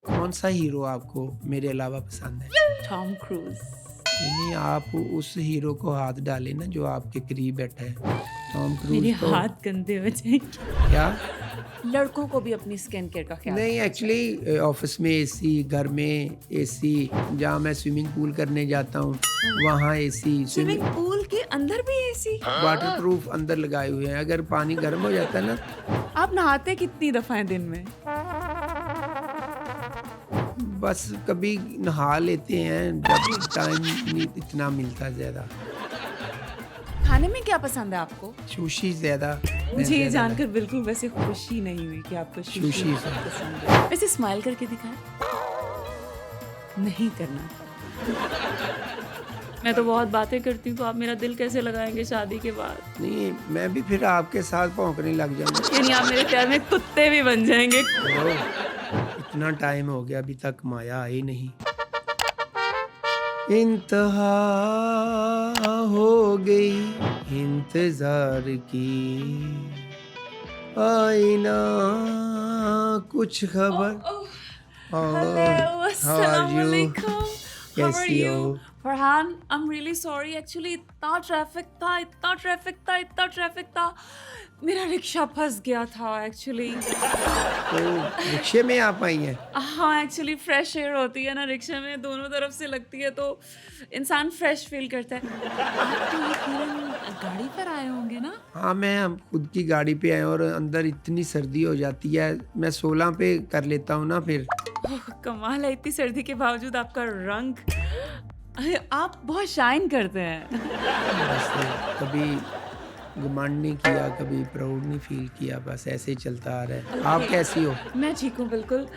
कौन सा हीरो आपको मेरे अलावा पसंद है? Tom cruise. नहीं, आप उस हीरो को हाथ डालें ना जो आपके करीब बैठा है। टॉम मेरे क्रूज़ तो हाथ गंदे हो जाएंगे। क्या? लड़कों को भी अपनी स्किन केयर का ख्याल नहीं, रखना चाहिए। एक्चुअली ऑफ़िस में एसी, घर में एसी, जहाँ मैं स्विमिंग पूल करने जाता हूँ, वहाँ एसी, स्विमिंग पूल के अंदर भी एसी? वाटरप्रूफ अंदर लगाए हुए हैं। अगर पानी गर्म हो जाता है ना, आप नहाते कितनी दफा हैं दिन में? बस कभी नहा लेते हैं जब टाइम नहीं इतना मिलता ज़्यादा। खाने में क्या पसंद है आपको? सुशी ज़्यादा मैं मुझे ये ज़्यादा जानकर बिल्कुल वैसे खुशी नहीं हुई कि आपको सुशी सुशी से पसंद है। वैसे स्माइल करके दिखाएं। नहीं करना। मैं तो बहुत बातें करती हूँ, तो आप मेरा दिल कैसे लगाएंगे शादी के बाद? नहीं, मैं भी फिर आपके साथ भौंकने लग जाऊँगा। यानी आप मेरे प्यार में कुत्ते भी बन जाएंगे। ओह! इतना टाइम हो गया अभी तक माया आई नहीं। इंतहा हो गई इंतजार की, आई ना कुछ खबर। हेलो, हाउ आर अस्सलाम यू? वालेकुम। हाउ आर कैसी यू? हो? Farhan, I am really sorry, actually इतना ट्रैफिक था, इतना ट्रैफिक था, इतना ट्रैफिक था, मेरा रिक्शा फंस गया था एक्चुअली। तो रिक्शे में आप आई हैं? हाँ, एक्चुअली फ्रेश एयर होती है ना रिक्शे में, दोनों तरफ से लगती है तो इंसान फ्रेश फील करता है। आप तो यकीनन गाड़ी पर आए होंगे ना? हाँ, मैं हम खुद की गाड़ी पे आए और अंदर इतनी सर्दी हो जाती है, मैं 16 पे कर लेता हूँ ना फिर। ओह, कमाल है, इतनी सर्दी के बावजूद आपका रंग, अरे, आप बहुत शाइन करते हैं। बस कभी घमंड नहीं किया, कभी प्राउड नहीं फील किया, बस ऐसे ही चलता आ रहा है। आप ओके। कैसी हो? मैं ठीक हूँ बिल्कुल।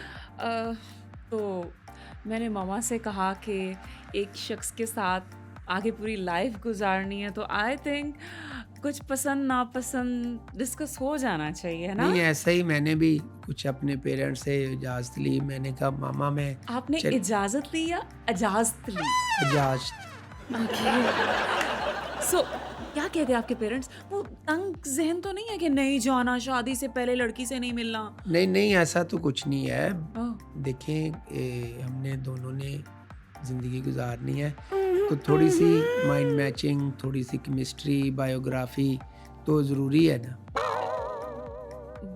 तो मैंने मम्मा से कहा कि एक शख्स के साथ आगे पूरी लाइफ गुजारनी है, तो आई थिंक कुछ पसंद नापसंद डिस्कस हो जाना चाहिए, है ना? नहीं, ऐसा ही मैंने भी कुछ अपने पेरेंट्स से इजाज़त ली। मैंने कहा मामा मैं आपने चल इजाज़त ली या इजाज़त ली? इजाज़त ओके। सो क्या कहते हैं आपके पेरेंट्स? वो तंग ज़हन तो नहीं है कि नहीं जाना, शादी से पहले लड़की से नहीं मिलना? नहीं, नहीं ऐसा तो कुछ नहीं है। ओह! देखें हमने दोनों ने ज़िंदगी गुजारनी है, तो थोड़ी-सी माइंड मैचिंग, थोड़ी-सी केमिस्ट्री, बायोग्राफ़ी तो ज़रूरी है ना।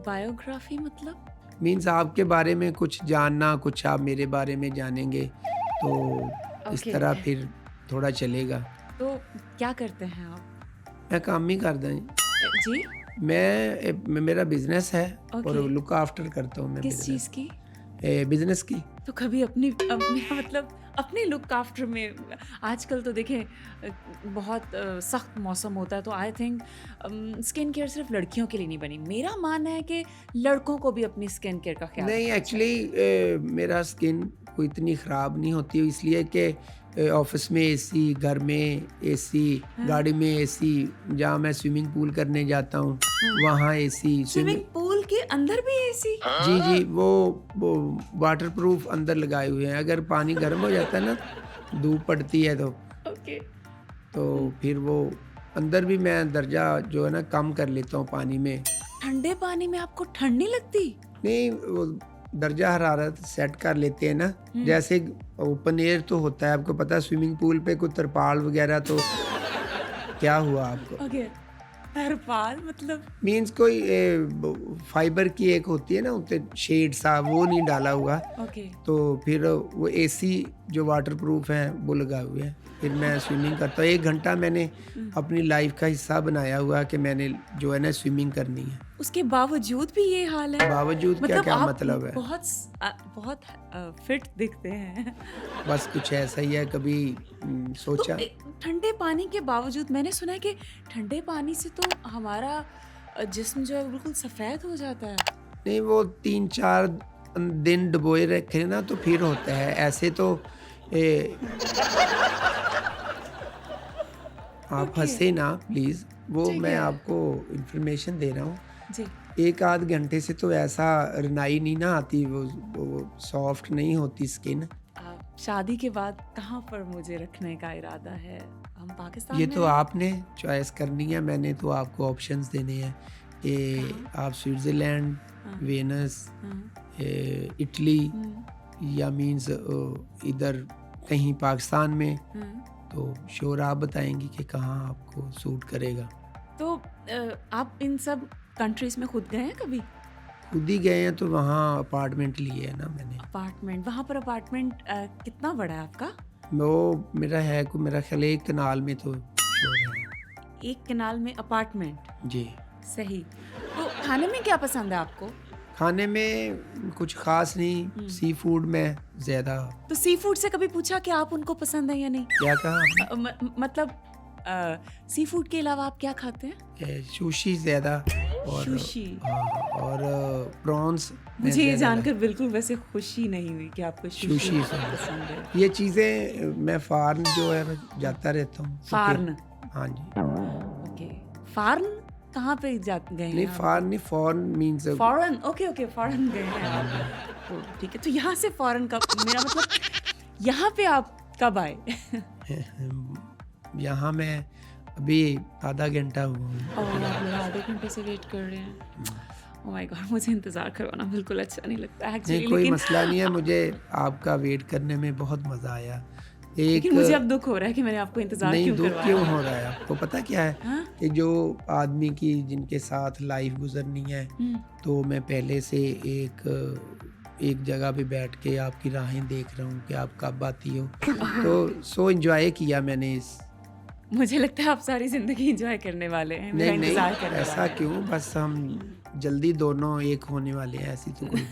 बायोग्राफी मतलब? मीन्स आपके बारे में कुछ जानना, कुछ आप मेरे बारे में जानेंगे, तो इस ओके। तरह फिर थोड़ा चलेगा। तो क्या करते हैं आप? मैं काम ही करता हूँ। जी? मेरा बिज़नेस है और ओके। लुक आफ्टर करता हूँ मैं किस चीज़ की? बिज़नेस की। तो कभी अपनी मेरा मतलब अपने लुक आफ्टर में, आजकल तो देखें बहुत सख्त मौसम होता है, तो आई थिंक स्किन केयर सिर्फ लड़कियों के लिए नहीं बनी। मेरा मानना है कि लड़कों को भी अपनी स्किन केयर का ख्याल नहीं, रखना एक्चुअली मेरा स्किन कोई इतनी ख़राब नहीं होती, इसलिए कि ऑफ़िस में एसी, घर में एसी, चाहिए। गाड़ी में एसी, जहाँ मैं स्विमिंग पूल करने जाता हूँ, वहाँ एसी, स्विमिंग पूल के अंदर भी एसी? जी, जी, वो वाटरप्रूफ अंदर लगाए हुए हैं। अगर पानी गर्म हो जाता है ना, धूप पड़ती है ओके। तो फिर वो अंदर भी मैं दर्जा जो है ना कम कर लेता हूँ पानी में। ठंडे पानी में आपको ठंड नहीं लगती? नहीं, वो दर्जा हरारत सेट कर लेते हैं ना, जैसे ओपन एयर तो होता है, आपको पता है स्विमिंग पूल पे कोई तरपाल वगैरह तो क्या हुआ आपको? ओके। तरपाल मतलब? मीन्स कोई फाइबर की एक होती है ना उते शेड सा, वो नहीं डाला हुआ, ओके। तो फिर वो एसी जो वाटरप्रूफ हैं वो लगाए हुए हैं। फिर मैं स्विमिंग करता हूँ, 1 घंटा मैंने अपनी लाइफ का हिस्सा बनाया हुआ है कि मैंने जो है ना स्विमिंग करनी है। उसके बावजूद भी ये हाल है? बावजूद मतलब क्या आप मतलब है? बहुत फिट दिखते हैं। बस कुछ ऐसा ही है, कभी तो सोचा। ठंडे पानी के बावजूद मैंने सुना है कि ठंडे पानी से तो हमारा जिस्म जो है बिल्कुल सफ़ेद हो जाता है। नहीं, वो 3-4 दिन डुबोए रखे ना तो फिर होता है, ऐसे तो ए, आप ओके। हंसे ना प्लीज़, वो ठीक मैं है। आपको इन्फॉर्मेशन दे रहा हूँ। जी। 1 आध घंटे से तो ऐसा रनाई नहीं ना आती, वो सॉफ्ट नहीं होती स्किन। शादी के बाद कहाँ पर मुझे रखने का इरादा है? हम पाकिस्तान ये में तो रहें? आपने चॉइस करनी है, मैंने तो आपको ऑप्शंस देने हैं कि कहाँ? आप स्विट्ज़रलैंड, हाँ। वेनिस, हाँ। इटली हम्म। या मीन्स इधर कहीं पाकिस्तान में, हाँ। तो श्योर आप बताएंगी कि कहाँ आपको सूट करेगा। तो आप इन सब कंट्रीज में खुद गए हैं कभी? खुद ही गए हैं तो वहाँ अपार्टमेंट लिए है ना मैंने। अपार्टमेंट, वहाँ पर अपार्टमेंट कितना बड़ा है आपका? वो मेरा है को मेरा ख्याल एक कनाल में तो श्योर है। एक कनाल में अपार्टमेंट? जी। सही। तो खाने में क्या पसंद है आपको? खाने में कुछ खास नहीं, सी फूड में ज़्यादा। तो सी फूड से कभी पूछा कि आप उनको पसंद है या नहीं? क्या कहा आपने? मतलब सी फूड के अलावा आप क्या खाते हैं? सुशी ज़्यादा और सुशी। हाँ, और प्रॉन्स। मुझे ये जानकर बिल्कुल वैसे खुशी नहीं हुई कि आपको सुशी सुशी से पसंद है। ये चीज़ें मैं फार्न जो है मैं जाता रहता हूँ। तो फार्न? हाँ जी। ओके। फार्न कहाँ पे गए नहीं हैं आप? फार्न नहीं, foreign means foreign. Okay okay, foreign गए हैं आप। तो ठीक है, तो यहाँ से फॉरेन कब, मेरा मतलब यहाँ पे आप कब आए? यहाँ मैं अभी आधा घंटा हुआ हूँ। और आप मेरा आधे घंटे से वेट कर रहे हैं। ओह माय गॉड, मुझे इंतज़ार करवाना बिल्कुल अच्छा नहीं लगता एक्चुअली। नहीं कोई लेकिन मसला नहीं है, मुझे आपका वेट करने में बहुत मज़ा आया। एक लेकिन मुझे अब दुख हो रहा है कि मैंने आपको इंतज़ार नहीं क्यों दुख करवाया। क्यों हो रहा है आपको पता क्या है हाँ? कि जो आदमी की जिनके साथ लाइफ गुजरनी है, तो मैं पहले से एक जगह पे बैठ के आपकी राहें देख रहा हूँ कि आप कब आती हो, तो सो एंजॉय किया मैंने इस। मुझे लगता है आप सारी ज़िंदगी एंजॉय करने वाले हैं, मेरा नहीं इंतज़ार करने ऐसा वाले हैं। क्यों, बस हम जल्दी दोनों एक होने वाले हैं, ऐसी तो कोई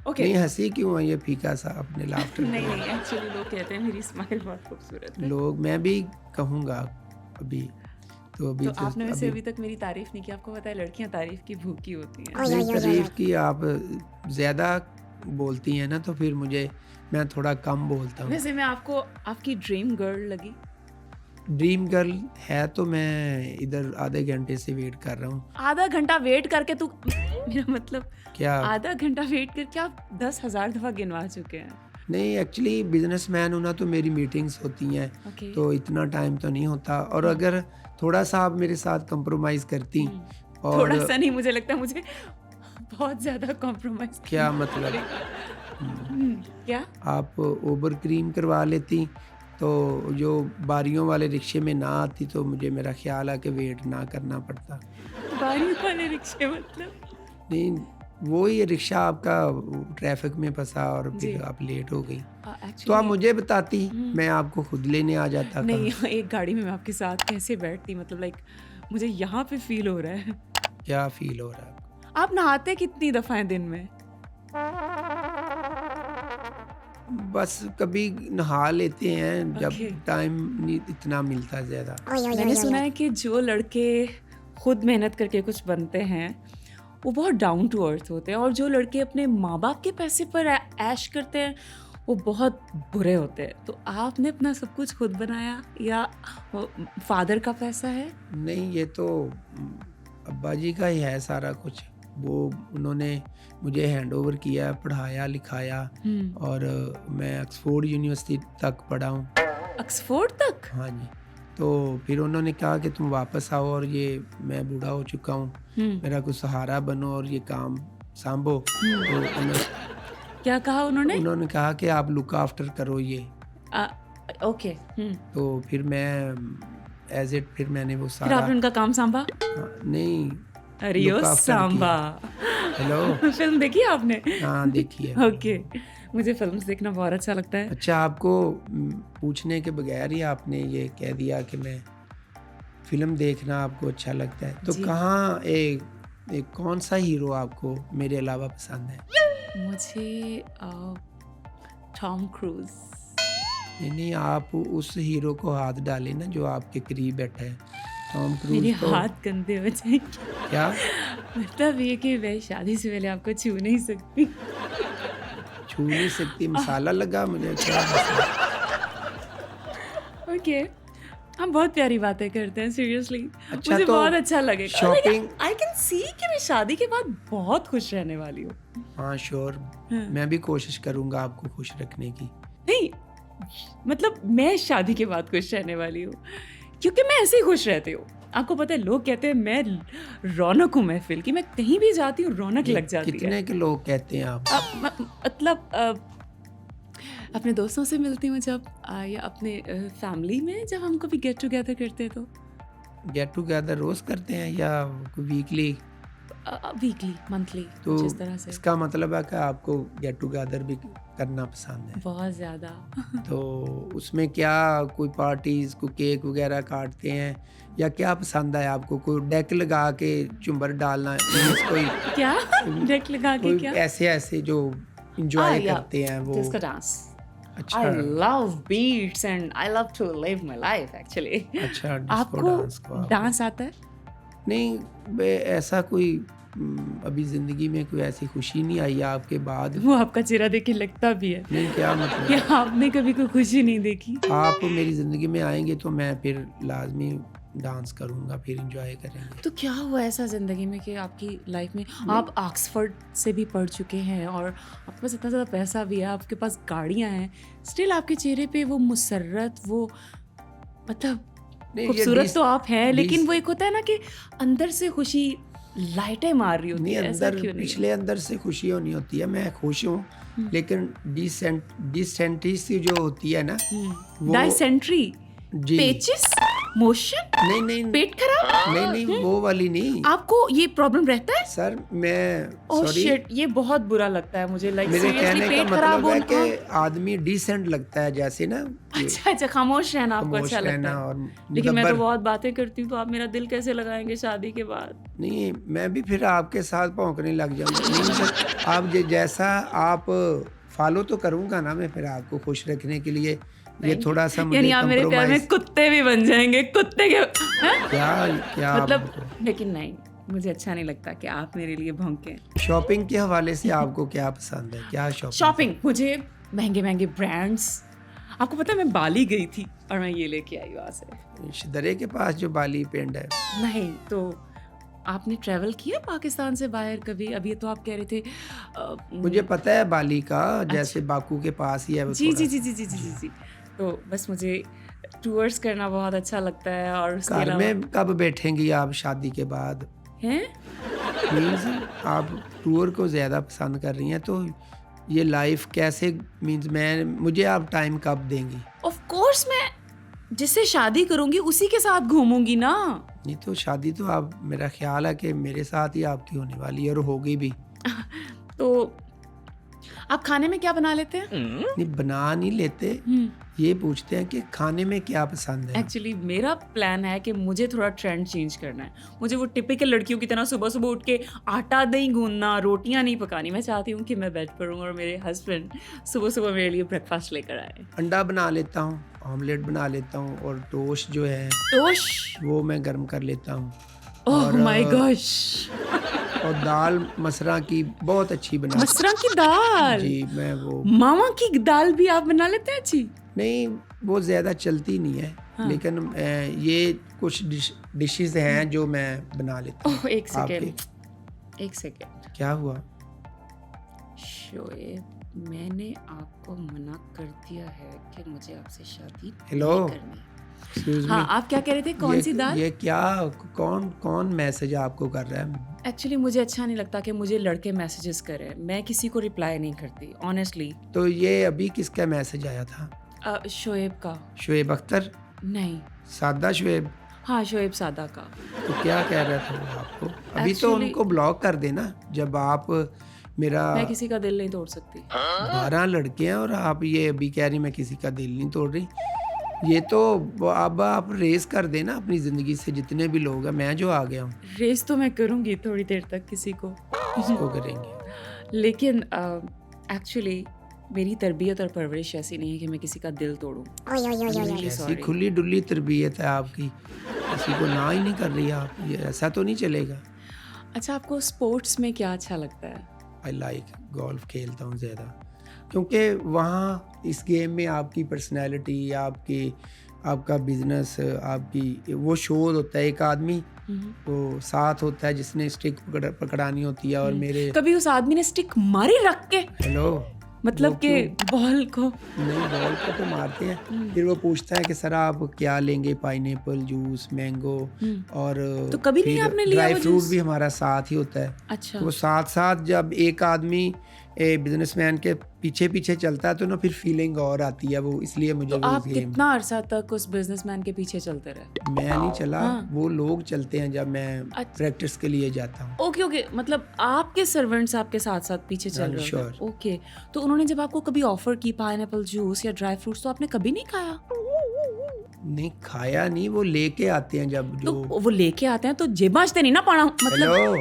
ओके। नहीं। हंसी क्यों है ये फीका सा अपने लाफ्टर नहीं नहीं, एक्चुअली लोग कहते हैं मेरी स्माइल बहुत खूबसूरत है। लोग, मैं भी कहूँगा अभी तो अभी तो आपने वैसे अभी अभी तक मेरी तारीफ नहीं की। आपको पता है लड़कियां तारीफ की भूखी होती हैं। नहीं तारीफ की आप ज़्यादा बोलती हैं ना, तो फिर मैं थोड़ा कम बोलता हूँ। वैसे मैं आपको आपकी ड्रीम गर्ल लगी? ड्रीम गर्ल है तो मैं इधर आधे घंटे से वेट कर रहा हूँ। आधा घंटा वेट करके तू मेरा मतलब क्या? आधा घंटा वेट करके आप 10,000 दफा गिनवा चुके हैं। नहीं एक्चुअली बिजनेसमैन हूँ ना, तो मेरी मीटिंग्स होती हैं, ओके। तो इतना टाइम तो नहीं होता। और अगर थोड़ा सा आप मेरे साथ कंप्रोमाइज़ करती और थोड़ा सा नहीं, मुझे लगता है मुझे बहुत ज्यादा कॉम्प्रोमाइज। क्या मतलब क्या? आप ओवर क्रीम करवा लेती तो जो बारियों वाले रिक्शे में ना आती, तो मुझे मेरा ख्याल है कि वेट ना करना पड़ता। बारी वाले रिक्शे मतलब? नहीं वो ही रिक्शा आपका ट्रैफिक में फंसा और जी। फिर आप लेट हो गई, तो आप एक्चुअली मुझे बताती, मैं आपको खुद लेने आ जाता। नहीं, एक गाड़ी में मैं आपके साथ कैसे बैठती, मतलब लाइक मुझे यहाँ पे फील हो रहा है। क्या फील हो रहा है आपको? आप नहाते कितनी दफा हैं दिन में? बस कभी नहा लेते हैं जब Okay. टाइम नहीं इतना मिलता ज़्यादा। मैंने सुना है कि जो लड़के खुद मेहनत करके कुछ बनते हैं वो बहुत डाउन टू अर्थ होते हैं, और जो लड़के अपने माँ बाप के पैसे पर ऐश करते हैं वो बहुत बुरे होते हैं। तो आपने अपना सब कुछ खुद बनाया या फादर का पैसा है? नहीं ये तो अब्बा जी का ही है सारा कुछ। वो उन्होंने मुझे हैंड ओवर किया, पढ़ाया लिखाया, और मैं ऑक्सफोर्ड यूनिवर्सिटी तक पढ़ा हूँ। ऑक्सफोर्ड तक? हाँ जी। तो फिर उन्होंने कहा कि तुम वापस आओ, और ये मैं बूढ़ा हो चुका हूँ, मेरा कुछ सहारा बनो और ये काम संभो। तो क्या कहा उन्होंने? उन्होंने कहा कि आप लुक आफ्टर करो ये। ओके। तो फिर मैं एज इट फिर मैंने वो फिर सारा आपने उनका काम संभा? नहीं रियो look after Samba. Hello film देखी आपने? हाँ देखिए। ओके, मुझे फिल्म्स देखना बहुत अच्छा लगता है। अच्छा आपको पूछने के बगैर ही आपने ये कह दिया कि मैं फिल्म देखना आपको अच्छा लगता है, तो जी। कहाँ एक कौन सा हीरो आपको मेरे अलावा पसंद है? मुझे टॉम क्रूज। नहीं आप उस हीरो को हाथ डाले ना जो आपके करीब बैठा है। टॉम मेरे क्रूज तो हाथ गंदे हो जाएंगे। क्या मतलब ये कि मैं शादी से पहले आपको छू नहीं सकती। छू नहीं सकती? मसाला लगा मुझे क्या? ओके, हम बहुत प्यारी बातें करते हैं सीरियसली। अच्छा, मुझे तो बहुत अच्छा लगेगा। शॉपिंग आई कैन सी कि मैं शादी के बाद बहुत खुश रहने वाली हूँ। हाँ श्योर, हाँ। मैं भी कोशिश करूंगा आपको खुश रखने की। नहीं मतलब मैं शादी के बाद खुश रहने वाली हूँ, क्योंकि मैं ऐसे ही खुश रहती हूँ। आपको पता है लोग कहते हैं मैं रौनक हूँ महफिल की, मैं कहीं भी जाती हूँ रौनक लग जाती है। कितने के लोग कहते हैं आप? मतलब अपने दोस्तों से मिलती हूँ जब या अपने फैमिली में जब हम कभी गेट टुगेदर करते तो गेट टुगेदर रोज करते हैं या वीकली? वीकली मंथली तो जिस तरह से इसका मतलब है कि आपको गेट टुगेदर भी करना पसंद है। बहुत ज़्यादा। तो उसमें क्या कोई पार्टीज को केक वगैरह काटते हैं या क्या पसंद है आपको? कोई डेक लगा के झुंबर डालना, कोई क्या डेक लगा के कोई क्या? ऐसे जो इंजॉय या करते हैं वो? Disco dance. अच्छा I love beats and I love to live my life actually. अच्छा, डिस्को डांस को आपको आप डांस आता है? नहीं ऐसा कोई अभी जिंदगी में कोई ऐसी खुशी नहीं आई आपके बाद? वो आपका चेहरा देख के लगता भी है नहीं, क्या कि मतलब? आपने कभी कोई खुशी नहीं देखी। आप मेरी जिंदगी में आएंगे तो मैं फिर लाजमी डांस करूंगा, फिर एंजॉय करेंगे। तो क्या हुआ ऐसा ज़िंदगी में कि आपकी लाइफ में आप ऑक्सफोर्ड से भी पढ़ चुके हैं और आपके पास इतना ज़्यादा पैसा भी है, आपके पास गाड़ियाँ हैं, स्टिल आपके चेहरे पे वो मुसर्रत, वो मतलब नहीं, ये खूबसूरत तो आप हैं, लेकिन डिस- वो एक होता है ना कि अंदर से खुशी लाइटें मार रही होती नहीं, है, ऐसा अंदर क्यों नहीं है? पिछले अंदर से खुशी होनी होती है। मैं खुश हूँ, लेकिन डिसेंट्री जो होती है ना वो डाइसेंट्री, जी पेचिस, मोशन, नहीं नहीं पेट खराब, नहीं वो वाली नहीं आपको ये प्रॉब्लम रहता है? सर। मैं ओह सॉरी, शिट, ये बहुत बुरा लगता है मुझे, लाइक मेरे सीरियसली कहने का पेट खराब मतलब है होना। कि आदमी डिसेंट लगता है, जैसे ना अच्छा अच्छा, खामोश रहना आपको खामोश अच्छा लगता रहना है। और लेकिन मैं तो मुदब्बर। बहुत बातें करती हूँ, तो आप मेरा दिल कैसे लगाएंगे शादी के बाद? नहीं, मैं भी फिर आपके साथ भौंकने लग जाऊंगा। नहीं सर, आप जैसा आप फॉलो तो करूंगा ना मैं, फिर आपको खुश रखने के लिए ये Thank you. थोड़ा सा मुझे यानी आप मेरे प्यार में compromise- कुत्ते भी बन जाएंगे, कुत्ते के हैं? क्या क्या मतलब लेकिन नहीं, मुझे अच्छा नहीं लगता कि आप मेरे लिए भौंके। शॉपिंग के हवाले से आपको क्या पसंद है? क्या शॉपिंग, मुझे महंगे महंगे ब्रांड्स। आपको पता है मैं बाली गई थी और मैं ये लेके आई वहाँ से। शिदरे के पास जो बाली पिंड है? नहीं तो आपने ट्रैवल किया पाकिस्तान से बाहर कभी? अभी तो आप कह रहे थे मुझे पता है बाली का, जैसे बाकू के पास ही है वो जी थोड़ा जी जी जी जी जी जी जी। तो बस मुझे टूर्स करना बहुत अच्छा लगता है। और उसके घर अलावा में कब बैठेंगी आप शादी के बाद? हैं? मीन्स आप टूर को ज़्यादा पसंद कर रही हैं, तो ये लाइफ कैसे, मीन्स मुझे आप टाइम कब देंगी? ऑफ कोर्स मैं जिससे शादी करूंगी उसी के साथ घूमूंगी ना। नहीं तो शादी तो आप, मेरा ख्याल है कि मेरे साथ ही आपकी होने वाली है और होगी भी। तो आप खाने में क्या बना लेते हैं? नहीं, बना नहीं लेते, ये पूछते हैं कि खाने में क्या पसंद है। एक्चुअली मेरा प्लान है कि मुझे थोड़ा ट्रेंड चेंज करना है। मुझे वो टिपिकल लड़कियों की तरह सुबह सुबह उठ के आटा नहीं गूंदना, रोटियां नहीं पकानी। मैं चाहती हूँ कि मैं बेड पर हूँ और मेरे हस्बैंड सुबह सुबह मेरे लिए ब्रेकफास्ट लेकर आए। अंडा बना लेता हूँ, ऑमलेट बना लेता हूँ, और टोस्ट जो है टोश, वो मैं गर्म कर लेता हूँ। ओह माय गॉश, और दाल मसरा की बहुत अच्छी बना मसरा की दाल। जी, मैं वो मामा की दाल भी आप बना लेते हैं? अच्छी नहीं, वो ज़्यादा चलती नहीं है। हाँ। लेकिन ये कुछ डिशेस हैं जो मैं बना लेता हूँ। ओह एक सेकेंड, आपके एक सेकेंड। क्या हुआ? शोएब, मैंने आपको मना कर दिया है कि मुझे आपसे शादी हेलो, नहीं करनी। एक्सक्यूज हाँ, मी, आप क्या कह रहे थे? कौन सी दाल? ये क्या, कौन मैसेज आपको कर रहा है? एक्चुअली मुझे अच्छा नहीं लगता कि मुझे लड़के मैसेजेस करें। मैं किसी को रिप्लाई नहीं करती ऑनेस्टली। तो ये अभी किसका मैसेज आया था? शोएब का। शुएब अख्तर? नहीं, सादा शुएब? हाँ शोएब सादा का। तो क्या कह रहा था वो आपको? अभी तो Actually- उनको ब्लॉक कर देना। जब आप मेरा मैं किसी का दिल नहीं तोड़ सकती। 12 लड़के हैं और आप ये अभी कह रही मैं किसी का दिल नहीं तोड़ रही। ये तो अब आप रेस कर देना अपनी ज़िंदगी से, जितने भी लोग हैं। मैं जो आ गया हूँ, रेस तो मैं करूँगी थोड़ी देर तक किसी को, इसको करेंगे। लेकिन एक्चुअली मेरी तरबियत और परवरिश ऐसी नहीं है कि मैं किसी का दिल तोड़ूं। Really ऐसी sorry। खुली डुली तरबियत है आपकी, किसी को ना ही नहीं कर रही आप। ये ऐसा तो नहीं चलेगा। अच्छा, आपको स्पोर्ट्स में क्या अच्छा लगता है? आई लाइक गोल्फ, खेलता हूँ ज़्यादा, क्योंकि वहाँ इस गेम में आपकी पर्सनैलिटी, आपका बिजनेस, आपकी वो शो होता है। एक आदमी तो साथ होता है जिसने स्टिक पकड़ानी होती है, और मेरे कभी उस आदमी ने स्टिक मारी रख के, हेलो, मतलब वो कि बॉल को? नहीं, बॉल को तो मारते हैं। फिर वो पूछता है कि सर आप क्या लेंगे? पाइनएप्पल जूस, मैंगो, और तो कभी नहीं फिर आपने लिया ड्राई वो फ्रूट जूस? भी हमारा साथ ही होता है। अच्छा, तो वो साथ साथ जब एक आदमी बिजनेसमैन के पीछे पीछे चलता है तो ना फिर फीलिंग और आती है वो, इसलिए मुझे तो वो आप गेम कितना अरसा तक उस बिजनेसमैन के पीछे चलते रहे? मैं नहीं चला, हाँ। वो लोग चलते हैं जब मैं अच्छा। प्रैक्टिस के लिए जाता हूँ। ओके ओके, मतलब आपके सर्वेंट्स आपके साथ साथ पीछे चल रहे sure. होते हैं। ओके, तो उन्होंने जब आपको कभी ऑफर की पाइनएप्पल जूस या ड्राई फ्रूट्स तो आपने कभी नहीं खाया? नहीं खाया नहीं, वो लेके आते हैं जब तो जो वो लेके आते हैं तो जेबाज ते नहीं ना पाना, मतलब हेलो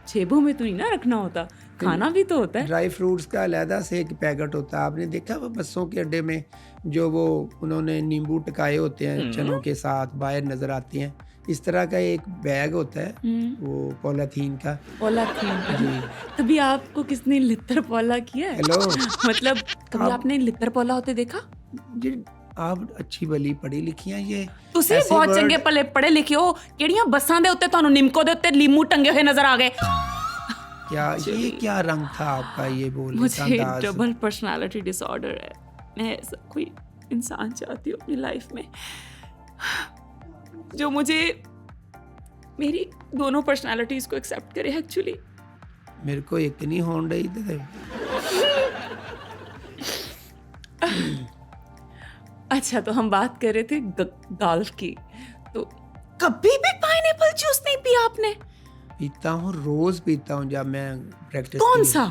जेबों में तो नहीं ना रखना होता, खाना भी तो होता है। ड्राई फ्रूट्स का अलहदा से एक पैकेट होता है, आपने देखा वो बसों के अड्डे में जो वो उन्होंने नींबू टकाए होते हैं चनों के साथ बाहर नजर आते हैं, इस तरह का एक बैग होता है वो पॉलीथीन का। पॉलीथीन जी कभी आपको किसने लित्तर पौला किया है? हेलो मतलब कभी आपने लित्तर पौला होते देखा? जी आप अच्छी भली पढ़ी लिखी हैं, ये ਤੁਸੀਂ ऐसे ਬਹੁਤ word- ਚੰਗੇ ਭਲੇ ਪੜੇ ਲਿਖੇ ਹੋ, ਕਿਹੜੀਆਂ ਬੱਸਾਂ ਦੇ ਉੱਤੇ ਤੁਹਾਨੂੰ ਨਿੰਮਕੋ ਦੇ ਉੱਤੇ ਲੀਮੂ टंगे हुए नजर आ गए? क्या ये क्या रंग था आपका, ये बोलने का मुझे अंदाज? डबल पर्सनालिटी डिसऑर्डर है, मैं ऐसा कोई इंसान चाहती हूँ अपनी लाइफ में जो मुझे मेरी दोनों पर्सनालिटीज को एक्सेप्ट करे एक्चुअली। मेरे को एक नहीं होन रही थी। अच्छा, तो हम बात कर रहे थे गोल्फ की, तो कभी भी पाइनएप्पल जूस नहीं पिया आपने? पीता हूँ, रोज पीता हूँ जब मैं प्रैक्टिस कौन सा?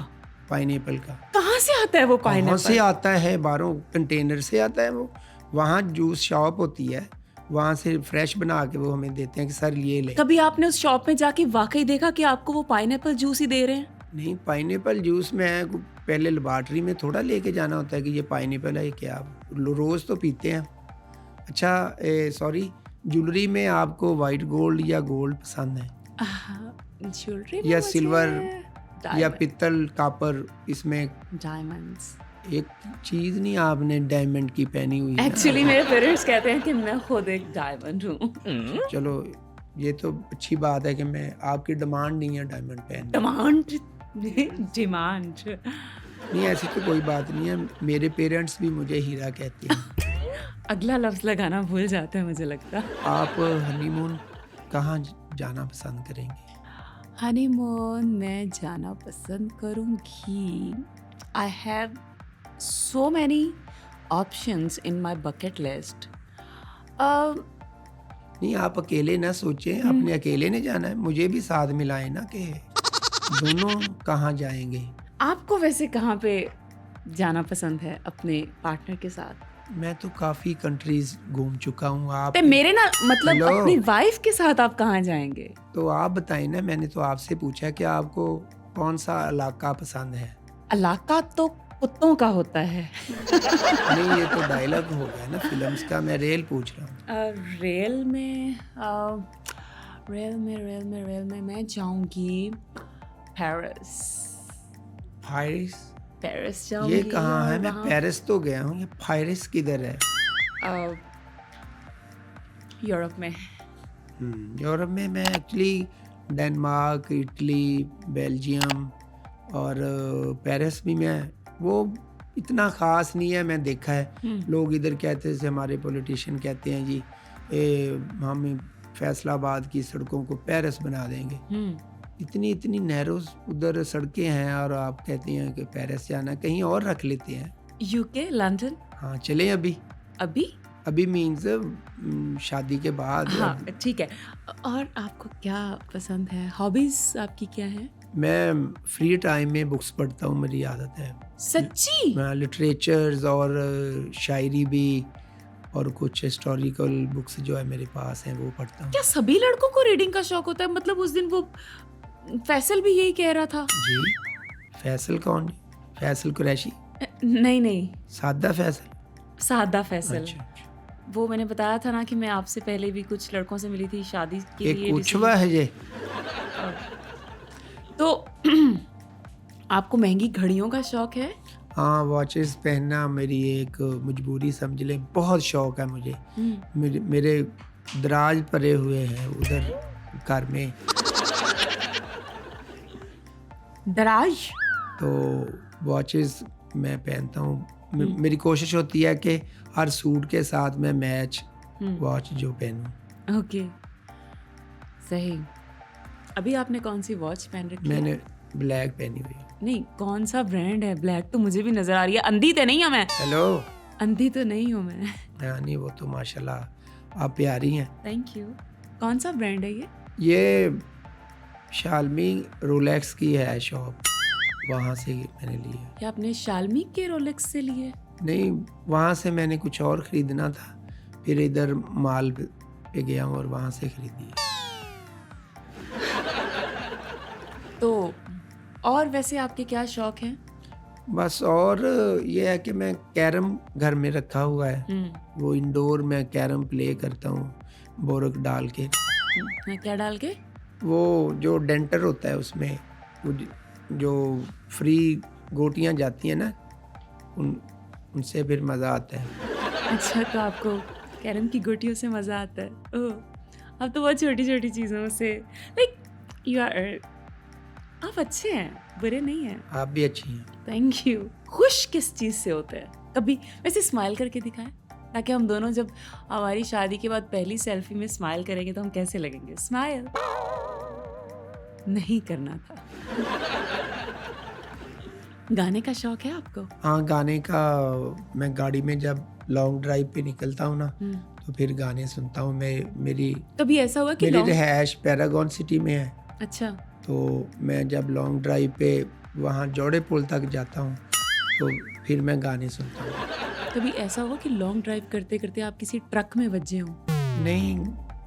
पाइनएप्पल का। कहाँ से आता है वो कहाँ से पाइनएप्पल? आता है, बाहरों कंटेनर से आता है वो, वहाँ जूस शॉप होती है, वहाँ से फ्रेश बना के वो हमें देते हैं कि सर ये ले। कभी आपने उस शॉप में जाके वाकई देखा कि आपको वो पाइनएप्पल जूस ही दे रहे हैं? नहीं, पाइनएप्पल जूस में पहले लेबॉर्ट्री में थोड़ा लेके जाना होता है कि ये पाइनएप्पल है क्या, रोज तो पीते हैं। अच्छा सॉरी, ज्वेलरी में आपको वाइट गोल्ड या गोल्ड पसंद है ज्वेलरी या सिल्वर या पित्तल कापर? इसमें डायमंड्स। एक चीज नहीं आपने डायमंड की पहनी हुई है। एक्चुअली मेरे पेरेंट्स कहते हैं कि मैं खुद एक डायमंड हूँ। चलो ये तो अच्छी बात है कि मैं आपकी डिमांड नहीं है डायमंड पहनने डिमांड नहीं, ऐसी तो कोई बात नहीं है, मेरे पेरेंट्स भी मुझे हीरा कहते हैं। अगला लफ्ज लगाना भूल जाते हैं मुझे लगता। आप हनीमून कहाँ जाना पसंद करेंगे? हनीमून मैं जाना पसंद करूँगी। I have so many options in my bucket list. नहीं, आप अकेले ना सोचें, आपने अकेले नहीं जाना है, मुझे भी साथ मिलाएं ना कि दोनों कहाँ जाएंगे। आपको वैसे कहाँ पे जाना पसंद है अपने पार्टनर के साथ? मैं तो काफ़ी कंट्रीज घूम चुका हूँ। आप ते मेरे ना मतलब हेलो। अपनी वाइफ के साथ आप कहाँ जाएंगे? तो आप बताएं ना, मैंने तो आपसे पूछा कि आपको कौन सा इलाका पसंद है। इलाका तो कुत्तों का होता है। नहीं, ये तो डायलॉग हो गया ना फिल्म्स का, मैं रेल पूछ रहा हूँ। रेल में मैं जाऊंगी पेरिस। पेरिस जाऊंगी। ये कहाँ है? और मैं वहाँ- पेरिस तो गया हूँ, ये फायरिस किधर है? यूरोप में। यूरोप में मैं एक्चुअली डेनमार्क, इटली, बेल्जियम और पेरिस भी मैं, वो इतना ख़ास नहीं है, मैं देखा है। लोग इधर कहते हैं, जैसे हमारे पॉलिटिशियन कहते हैं जी हम फैसलाबाद की सड़कों को पेरिस बना देंगे। इतनी नैरो उधर सड़कें हैं और आप कहते हैं कि पेरिस जाना, कहीं और रख लेते हैं। UK, London. हाँ चलें अभी मीन्स शादी के बाद। हाँ ठीक है। और आपको क्या पसंद है? हॉबीज आपकी क्या है? मैं फ्री टाइम में बुक्स पढ़ता हूँ, मेरी आदत है। सच्ची? मैं लिटरेचर्स और शायरी भी और कुछ हिस्टोरिकल बुक्स जो है मेरे पास हैं वो पढ़ता हूँ। क्या सभी लड़कों को रीडिंग का शौक होता है? मतलब उस दिन वो फैसल भी यही कह रहा था। जी, फैसल कौन? फैसल कुरैशी? नहीं, सादा फैसल? सादा फैसल। अच्छा। वो मैंने बताया था ना कि मैं आपसे पहले भी कुछ लड़कों से मिली थी शादी के एक लिए। कुछवा है ये। तो आपको महंगी घड़ियों का शौक है? हाँ, वॉचेस पहनना मेरी एक मजबूरी समझ ले, बहुत शौक है मुझे। मेरे दराज पड़े हुए हैं उधर घर में। दराज? तो वॉचेस मैं पहनता हूँ। मेरी कोशिश होती है कि हर सूट के साथ मैं मैच वॉच जो पहनूं। ओके, सही। अभी आपने कौन सी वॉच पहन रखी है? ब्लैक पहनी हुई है। नहीं, कौन सा ब्रांड है? ब्लैक तो मुझे भी नजर आ रही है। अंधी तो नहीं हूँ मैं। हेलो। अंधी तो नहीं हूँ मैं। हाँ नहीं, वो तो माशाल्लाह आप प्यारी हैं। Thank you. कौन सा ब्रांड है ये शालमी रोलेक्स की है शॉप, वहाँ से मैंने ली है। क्या आपने शालमी के रोलेक्स से लिए? नहीं, वहाँ से मैंने कुछ और ख़रीदना था, फिर इधर माल पे गया हूँ और वहाँ से ख़रीदी। तो और वैसे आपके क्या शौक हैं? बस और ये है कि मैं कैरम घर में रखा हुआ है, वो इंडोर मैं कैरम प्ले करता हूँ बोरक डाल के। क्या डाल के? वो जो डेंटर होता है उसमें वो जो फ्री गोटियाँ जाती हैं ना, उनसे फिर मज़ा आता है। अच्छा, तो आपको कैरम की गोटियों से मज़ा आता है? ओह, अब तो बहुत छोटी छोटी चीज़ों से लाइक यू आर, आप अच्छे हैं, बुरे नहीं हैं। आप भी अच्छी हैं। Thank you. खुश किस चीज़ से होते हैं? कभी वैसे स्माइल करके दिखाएं, ताकि हम दोनों जब हमारी शादी के बाद पहली सेल्फी में स्माइल करेंगे तो हम कैसे लगेंगे। स्माइल नहीं करना था। गाने का शौक है आपको? हाँ, गाने का मैं गाड़ी में जब लॉन्ग ड्राइव पे निकलता हूँ ना, तो फिर गाने सुनता हूँ। मेरी कभी ऐसा हुआ कि मेरी रिहायश पैरागॉन सिटी में है। अच्छा। तो मैं जब लॉन्ग ड्राइव पे वहाँ जोड़े पुल तक जाता हूँ तो फिर मैं गाने सुनता हूँ। कभी ऐसा हुआ कि लॉन्ग ड्राइव करते करते आप किसी ट्रक में बजे हो? नहीं,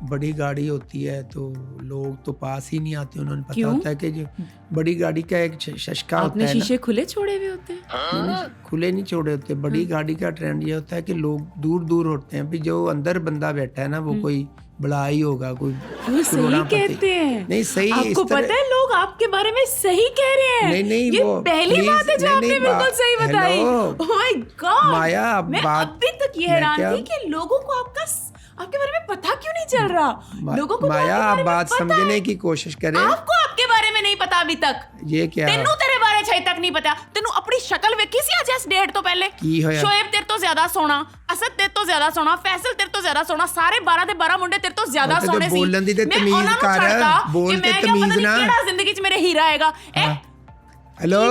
बड़ी गाड़ी होती है तो लोग तो पास ही नहीं आते, उन्होंने पता क्यों? होता है कि जो बड़ी गाड़ी का एक शशका होता आपने है ना। शीशे खुले छोड़े हुए होते हैं? नहीं, खुले नहीं छोड़े होते। बड़ी गाड़ी का ट्रेंड ये होता है कि लोग दूर दूर होते हैं, भी जो अंदर बंदा बैठा है ना वो कोई बड़ा ही होगा, कोई वो सही करोड़पति। कहते हैं। नहीं सही, आपको पता है लोग आपके बारे में सही कह रहे हैं। नहीं, ये वो पहली please, बात है जो नहीं, आपने नहीं, बिल्कुल सही बताई। हेलो। ओह माय गॉड माया, अब मैं बात अभी तक ये मैं हैरान क्या- थी कि लोगों को आपके बारे में पता क्यों नहीं चल रहा। लोगों को तो माया, आपके आप बारे में बात पता समझने है। की कोशिश करें। आपको आपके बारे में नहीं पता अभी तक। ये क्या तेनू तेरे बारे छई तक नहीं पता। तेनू अपनी शक्ल वेखी सी आज इस डेट तो पहले? की होया? शोएब तेरे तो ज्यादा सोना, असद तेरे तो ज्यादा सोना, फैसल तेरे तो ज्यादा सोना, सारे 12 ਦੇ 12 ਮੁੰਡੇ ਤੇਰੇ ਤੋਂ ਜ਼ਿਆਦਾ ਉਹ ਤੇ ਸੋਹਣੇ ਸੀ। ਬੋਲਣ ਦੀ ਤੇ ਮੈਂ ਤਮੀਜ਼ ਉਹਨਾਂ ਨੂੰ ਕਰ, ਛੱਡਦਾ ਬੋਲ ਕਿ ਤੇ ਮੈਂ ਕਿਹਾ ਪਤਾ ਤਮੀਜ਼ ਨਹੀਂ ਨਾ। ਕਿਹੜਾ ਜ਼ਿੰਦਗੀ 'ਚ ਮੇਰੇ ਹੀਰਾ ਆਏਗਾ। हेलो,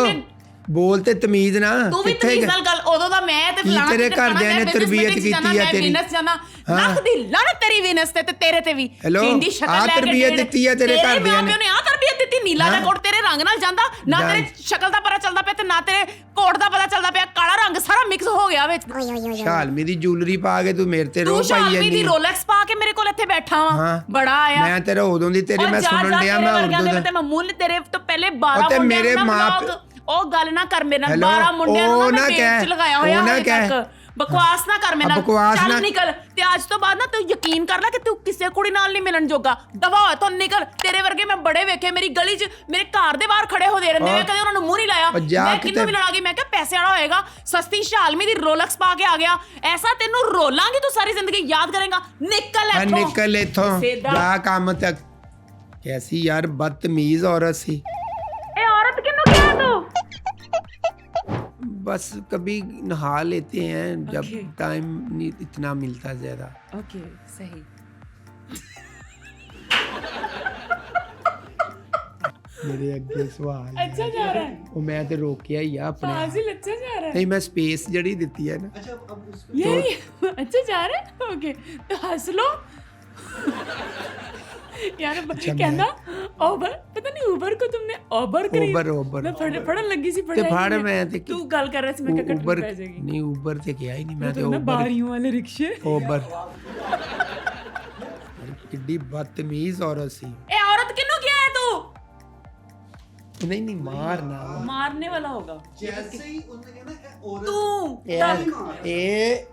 बोल ते तमीज ना। ਤੂੰ ਵੀ ਤਮੀਜ਼ ਨਾਲ ਗੱਲ। ਉਦੋਂ ਦਾ ਮੈਂ ਤੇ ਫਲਾਣਾ ਤੇਰੇ ਘਰਦਿਆਂ ਨੇ ਤਰਬੀਅਤ ਕੀਤੀ ਹੈ ਤੇਰੀ? ਵੀਨਸ ਜਾਣਾ ਲੱਖ ਦੀ ਲਾਨਤ ਤੇਰੀ ਵੀਨਸ ਤੇ ਤੇਰੇ ਤੇ ਵੀ। ਹੈਲੋ, ਜਿੰਦੀ ਸ਼ਕਲ ਆਹ ਲੈ ਕੇ ਤਰਬੀਅਤ ਦਿੱਤੀ ਹੈ ਤੇਰੇ ਘਰਦਿਆਂ ਨੇ? ਨੇ ਆਹ ਤਰਬੀਅਤ ਦਿੱਤੀ। ਨੀਲਾ ਦਾ ਕੋਟ ਤੇਰੇ ਰੰਗ ਨਾਲ ਜਾਂਦਾ ਨਾ, ਤੇਰੇ ਸ਼ਕਲ ਦਾ ਪਤਾ ਚੱਲਦਾ ਪਿਆ ਤੇ ਨਾ ਤੇਰੇ ਕੋਟ ਦਾ ਪਤਾ ਚੱਲਦਾ ਪਿਆ। ਕਾਲਾ ਰੰਗ ਸਾਰਾ ਮਿਕਸ ਹੋ ਗਿਆ ਵਿੱਚ। ਸ਼ਾਲਮੀ ਦੀ ਜੁਐਲਰੀ ਪਾ ਕੇ ਤੂੰ ਮੇਰੇ ਤੇ ਰੋ ਤੂੰ ਪਾਈ ਸ਼ਾਲਮੀ ਜਾਂਦੀ ਦੀ ਰੋਲੈਕਸ ਪਾ ਕੇ ਮੇਰੇ ਕੋਲ ਇੱਥੇ ਬੈਠਾ ਵਾਂ। ਬੜਾ ਆਇਆ ਮੈਂ ਤੇਰਾ ਉਦੋਂ ਦੀ ਤੇਰੀ ਮੈਂ ਸੁਣਨ ਡਿਆ ਮੈਂ ਉਦੋਂ ਤੇ ਮਮੂਲ ਤੇਰੇ ਤੋਂ ਪਹਿਲੇ 12 ਤੇ ਮੁੰਡਿਆਂ ਮੇਰੇ ਨੂੰ ਮਾਂ ਵਲੌਗ ਉਹ ਗੱਲ ਨਾ ਕਰ ਮੇਰੇ ਨਾਲ। ਹੈਲੋ, 12 ਮੁੰਡਿਆਂ ਨੂੰ ਉਹ ਨਾ ਨਾ ਮੈਂ ਪੇਜ ਕਹਿ, 'ਚ ਲਗਾਇਆ ਉਹ ਹੋਇਆ ਨਾ ਹਜੇ ਕਹਿ। ਤੱਕ। ਬਕਵਾਸ ਨਾ ਕਰ ਮੇਰੇ ਨਾਲ। ਬਕਵਾਸ ਚੱਲ ਨਾ- ਨਿਕਲ। ਤੇ ਅੱਜ ਤੋਂ ਬਾਅਦ ਨਾ ਤੂੰ ਯਕੀਨ ਕਰ ਲੈ ਕਿ ਤੂੰ ਕਿਸੇ ਕੁੜੀ ਨਾਲ ਨਹੀਂ ਮਿਲਣ ਜੋਗਾ। ਦਵਾ ਹੋਇਆ ਤੂੰ ਨਿਕਲ। ਤੇਰੇ ਵਰਗੇ ਮੈਂ ਬੜੇ ਵੇਖੇ ਮੇਰੀ ਗਲੀ 'ਚ, ਮੇਰੇ ਘਰ ਦੇ ਬਾਹਰ ਖੜੇ ਹੋ ਦੇ ਰਹਿੰਦੇ ਵੇ, ਕਦੇ ਉਹਨਾਂ ਨੂੰ ਮੂੰਹ ਨਹੀਂ ਲਾਇਆ। ਮੈਂ ਕਿੰਨੂੰ ਵੀ ਲੜਾ ਗਈ। ਮੈਂ ਕਿਹਾ ਪੈਸੇ ਵਾਲਾ ਹੋਏਗਾ, ਸਸਤੀ ਸ਼ਾਲਮੀ ਦੀ ਰੋਲੈਕਸ ਪਾ ਕੇ ਆ ਗਿਆ। ਐਸਾ ਤੈਨੂੰ ਰੋਲਾਂਗੀ ਤੂੰ ਸਾਰੀ ਜ਼ਿੰਦਗੀ ਯਾਦ ਕਰੇਗਾ। ਨਿਕਲ ਇੱਥੋਂ, निकल इथों, सीधा। जा काम तक। कैसी यार बदतमीज औरत सी। ਇਹ ਔਰਤ ਕਿਹਨੂੰ ਕਿਹਾ ਤੂੰ? बस कभी नहा लेते हैं जब Okay. टाइम नहीं इतना मिलता ज्यादा। ओके, सही। मेरे अगे सवाल अच्छा जा रहा है। वो मैं तो रोकिया ही आ अपने आप। फाजिल अच्छा जा रहा है। नहीं, मैं स्पेस जड़ी दी है ना। यार ये अच्छा जा रहा है। ओके, तो हंस लो यार। कहना ओबर, पता नहीं उबर को तुमने ओबर करी। ओबर मैं पढ़न लगी सी ते पढ़ाई फड़ में। मैं ते तू गल कर रहा सी, मैं क्या कट उबर पै जाएगी। नहीं, उबर ते क्या ही नहीं, मैं तो तो ना ओबर बारियों वाले रिक्शे। ओबर। किड्डी बदतमीज औरत सी। ए औरत किन्नू क्या है तू? नहीं नहीं, मारना मारने वाला होगा जैसे ही उन्होंने कहना तू। ए